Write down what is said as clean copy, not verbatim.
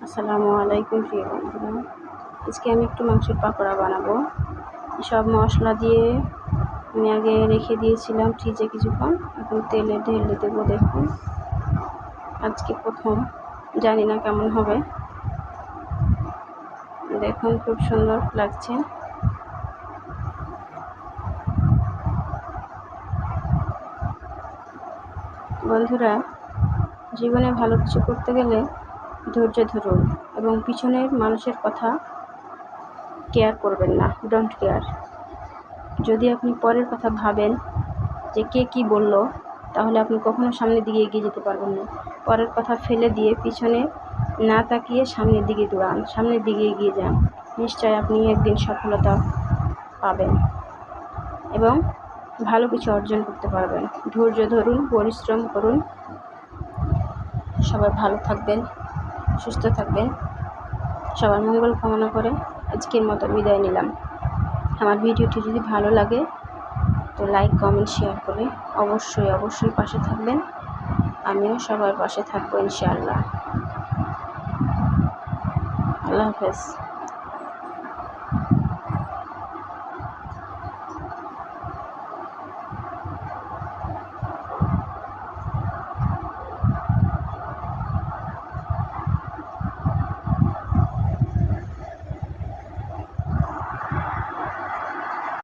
আসসালামু আলাইকুম প্রিয় বন্ধুরা, আজকে আমি একটু মাংসের পাকোড়া বানাবো। সব মশলা দিয়ে আমি আগে রেখে দিয়েছিলাম ফ্রিজে কিছুক্ষণ, এখন তেলে ঢেলে দেবো। দেখুন, আজকে প্রথম, জানি না কেমন হবে। দেখুন, খুব সুন্দর লাগছে। বন্ধুরা, জীবনে ভালো কিছু করতে গেলে ধৈর্য ধরুন এবং পিছনের মানুষের কথা কেয়ার করবেন না, ডোন্ট কেয়ার। যদি আপনি পরের কথা ভাবেন যে কে কি বলল, তাহলে আপনি কখনো সামনের দিকে এগিয়ে যেতে পারবেন না। পরের কথা ফেলে দিয়ে পিছনে না তাকিয়ে সামনের দিকে দৌড়ান, সামনের দিকে এগিয়ে যান। নিশ্চয় আপনি একদিন সফলতা পাবেন এবং ভালো কিছু অর্জন করতে পারবেন। ধৈর্য ধরুন, পরিশ্রম করুন। সবাই ভালো থাকবেন, সুস্থ থাকবেন। সবার মঙ্গল কামনা করে আজকের মতো বিদায় নিলাম। আমার ভিডিওটি যদি ভালো লাগে তো লাইক, কমেন্ট, শেয়ার করে অবশ্যই পাশে থাকবেন। আমিও সবার পাশে থাকবো ইনশাআল্লাহ। আল্লাহ হাফেজ।